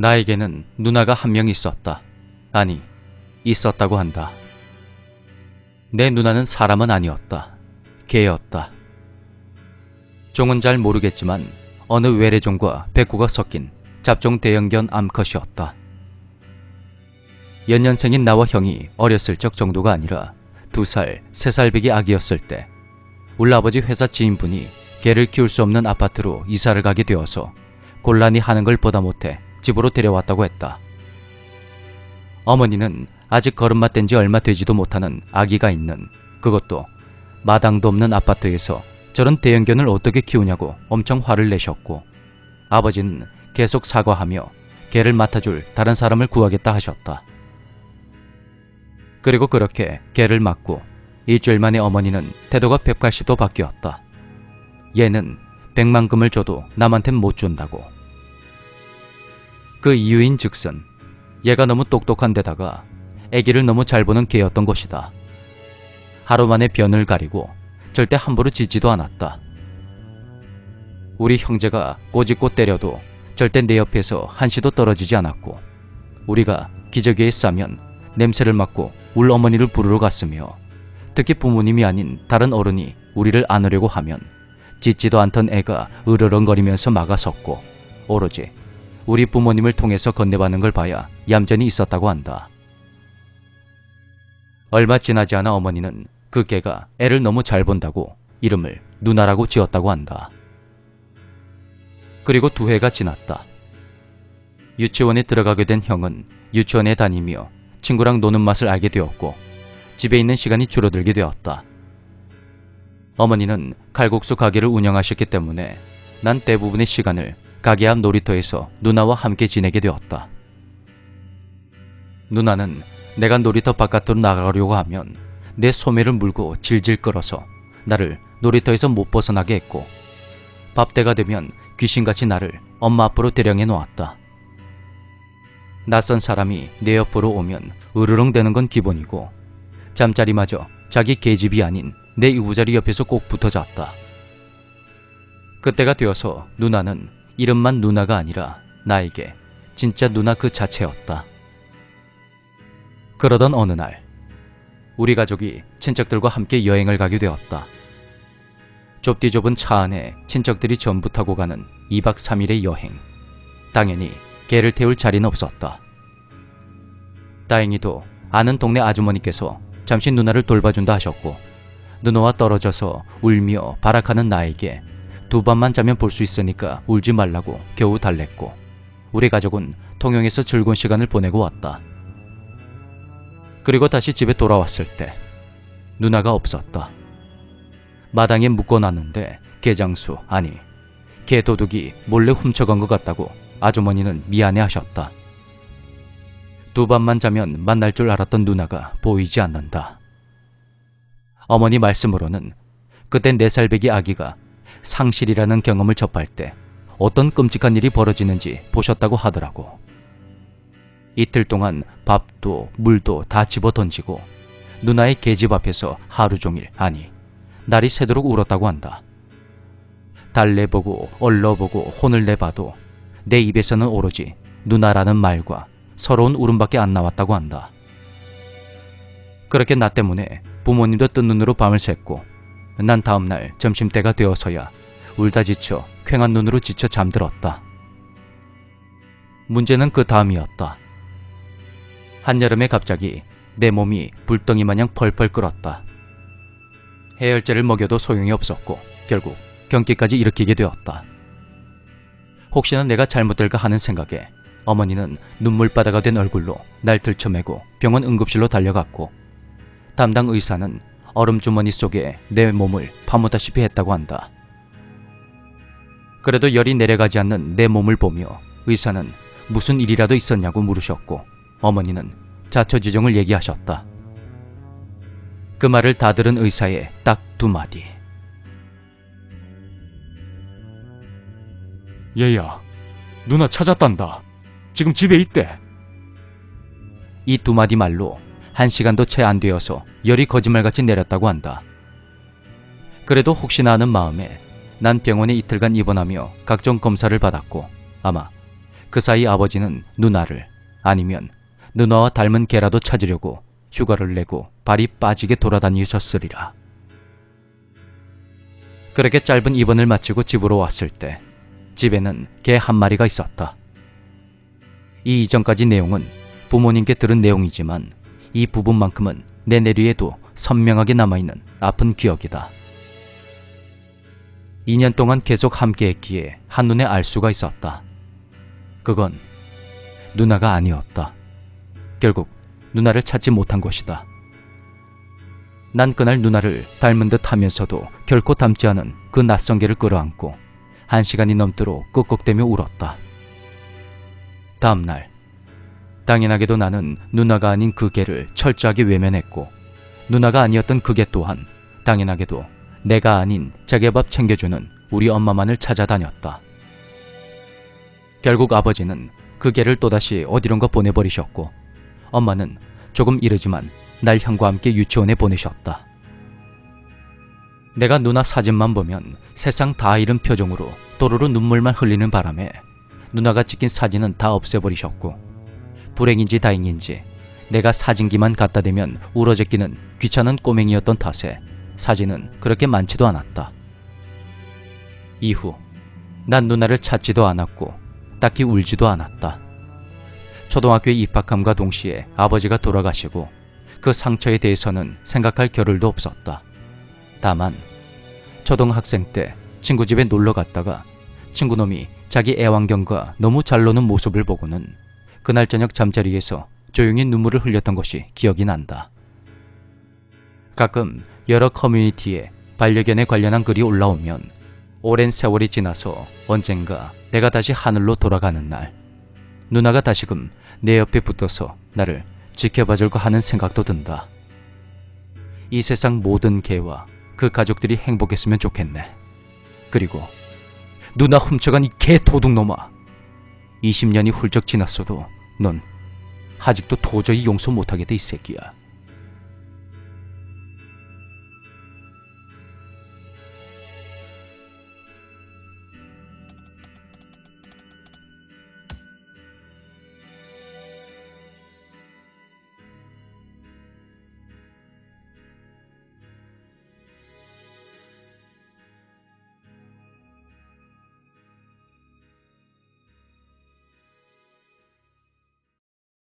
나에게는 누나가 한 명 있었다. 아니, 있었다고 한다. 내 누나는 사람은 아니었다. 개였다. 종은 잘 모르겠지만 어느 외래종과 백구가 섞인 잡종 대형견 암컷이었다. 연년생인 나와 형이 어렸을 적 정도가 아니라 2살, 3살 배기 아기였을 때 우리 아버지 회사 지인분이 개를 키울 수 없는 아파트로 이사를 가게 되어서 곤란히 하는 걸 보다 못해 집으로 데려왔다고 했다. 어머니는 아직 걸음마 뗀 지 얼마 되지도 못하는 아기가 있는, 그것도 마당도 없는 아파트에서 저런 대형견을 어떻게 키우냐고 엄청 화를 내셨고, 아버지는 계속 사과하며 개를 맡아줄 다른 사람을 구하겠다 하셨다. 그리고 그렇게 개를 맡고 일주일 만에 어머니는 태도가 180도 바뀌었다. 얘는 100만금을 줘도 남한텐 못 준다고. 그 이유인 즉슨 얘가 너무 똑똑한 데다가 애기를 너무 잘 보는 개였던 것이다. 하루 만에 변을 가리고 절대 함부로 짖지도 않았다. 우리 형제가 꼬집고 때려도 절대 내 옆에서 한시도 떨어지지 않았고, 우리가 기저귀에 싸면 냄새를 맡고 울 어머니를 부르러 갔으며, 특히 부모님이 아닌 다른 어른이 우리를 안으려고 하면 짖지도 않던 애가 으르렁거리면서 막아섰고, 오로지 우리 부모님을 통해서 건네받는 걸 봐야 얌전히 있었다고 한다. 얼마 지나지 않아 어머니는 그 개가 애를 너무 잘 본다고 이름을 누나라고 지었다고 한다. 그리고 2해가 지났다. 유치원에 들어가게 된 형은 유치원에 다니며 친구랑 노는 맛을 알게 되었고, 집에 있는 시간이 줄어들게 되었다. 어머니는 칼국수 가게를 운영하셨기 때문에 난 대부분의 시간을 가게 앞 놀이터에서 누나와 함께 지내게 되었다. 누나는 내가 놀이터 바깥으로 나가려고 하면 내 소매를 물고 질질 끌어서 나를 놀이터에서 못 벗어나게 했고, 밥때가 되면 귀신같이 나를 엄마 앞으로 대령해 놓았다. 낯선 사람이 내 옆으로 오면 으르렁대는 건 기본이고, 잠자리마저 자기 계집이 아닌 내 이부자리 옆에서 꼭 붙어 잤다. 그때가 되어서 누나는 이름만 누나가 아니라 나에게 진짜 누나 그 자체였다. 그러던 어느 날 우리 가족이 친척들과 함께 여행을 가게 되었다. 좁디 좁은 차 안에 친척들이 전부 타고 가는 2박 3일의 여행. 당연히 개를 태울 자리는 없었다. 다행히도 아는 동네 아주머니께서 잠시 누나를 돌봐준다 하셨고, 누나와 떨어져서 울며 발악하는 나에게 2밤만 자면 볼 수 있으니까 울지 말라고 겨우 달랬고, 우리 가족은 통영에서 즐거운 시간을 보내고 왔다. 그리고 다시 집에 돌아왔을 때 누나가 없었다. 마당에 묶어놨는데 개장수, 아니 개도둑이 몰래 훔쳐간 것 같다고 아주머니는 미안해 하셨다. 2밤만 자면 만날 줄 알았던 누나가 보이지 않는다. 어머니 말씀으로는 그때 4살 배기 아기가 상실이라는 경험을 접할 때 어떤 끔찍한 일이 벌어지는지 보셨다고 하더라고. 이틀 동안 밥도 물도 다 집어 던지고 누나의 계집 앞에서 하루 종일, 아니 날이 새도록 울었다고 한다. 달래보고 얼러보고 혼을 내봐도 내 입에서는 오로지 누나라는 말과 서러운 울음밖에 안 나왔다고 한다. 그렇게 나 때문에 부모님도 뜬 눈으로 밤을 샜고, 난 다음날 점심때가 되어서야 울다 지쳐 퀭한 눈으로 지쳐 잠들었다. 문제는 그 다음이었다. 한여름에 갑자기 내 몸이 불덩이 마냥 펄펄 끓었다. 해열제를 먹여도 소용이 없었고 결국 경기까지 일으키게 되었다. 혹시나 내가 잘못될까 하는 생각에 어머니는 눈물바다가 된 얼굴로 날 들쳐매고 병원 응급실로 달려갔고, 담당 의사는 얼음주머니 속에 내 몸을 파묻다시피 했다고 한다. 그래도 열이 내려가지 않는 내 몸을 보며 의사는 무슨 일이라도 있었냐고 물으셨고, 어머니는 자초지종을 얘기하셨다. 그 말을 다 들은 의사의 딱 2마디. 얘야, 누나 찾았단다. 지금 집에 있대. 이 2마디 말로 1시간도 채 안 되어서 열이 거짓말같이 내렸다고 한다. 그래도 혹시나 하는 마음에 난 병원에 이틀간 입원하며 각종 검사를 받았고, 아마 그 사이 아버지는 누나를, 아니면 누나와 닮은 개라도 찾으려고 휴가를 내고 발이 빠지게 돌아다니셨으리라. 그렇게 짧은 입원을 마치고 집으로 왔을 때 집에는 개 한 마리가 있었다. 이 이전까지 내용은 부모님께 들은 내용이지만 이 부분만큼은 내 내리에도 선명하게 남아있는 아픈 기억이다. 2년 동안 계속 함께했기에 한눈에 알 수가 있었다. 그건 누나가 아니었다. 결국 누나를 찾지 못한 것이다. 난 그날 누나를 닮은 듯 하면서도 결코 닮지 않은 그 낯선 개를 끌어안고 1시간이 넘도록 끄꺽대며 울었다. 다음날 당연하게도 나는 누나가 아닌 그 개를 철저하게 외면했고, 누나가 아니었던 그 개 또한 당연하게도 내가 아닌 자기 밥 챙겨주는 우리 엄마만을 찾아다녔다. 결국 아버지는 그 개를 또다시 어디론가 보내버리셨고, 엄마는 조금 이르지만 날 형과 함께 유치원에 보내셨다. 내가 누나 사진만 보면 세상 다 잃은 표정으로 또르르 눈물만 흘리는 바람에 누나가 찍힌 사진은 다 없애버리셨고, 불행인지 다행인지 내가 사진기만 갖다 대면 울어제끼는 귀찮은 꼬맹이였던 탓에 사진은 그렇게 많지도 않았다. 이후 난 누나를 찾지도 않았고 딱히 울지도 않았다. 초등학교에 입학함과 동시에 아버지가 돌아가시고 그 상처에 대해서는 생각할 겨를도 없었다. 다만 초등학생 때 친구 집에 놀러 갔다가 친구놈이 자기 애완견과 너무 잘 노는 모습을 보고는 그날 저녁 잠자리에서 조용히 눈물을 흘렸던 것이 기억이 난다. 가끔 여러 커뮤니티에 반려견에 관련한 글이 올라오면 오랜 세월이 지나서 언젠가 내가 다시 하늘로 돌아가는 날, 누나가 다시금 내 옆에 붙어서 나를 지켜봐줄까 하는 생각도 든다. 이 세상 모든 개와 그 가족들이 행복했으면 좋겠네. 그리고 누나 훔쳐간 이 개 도둑놈아, 20년이 훌쩍 지났어도 넌 아직도 도저히 용서 못하겠다 이 새끼야.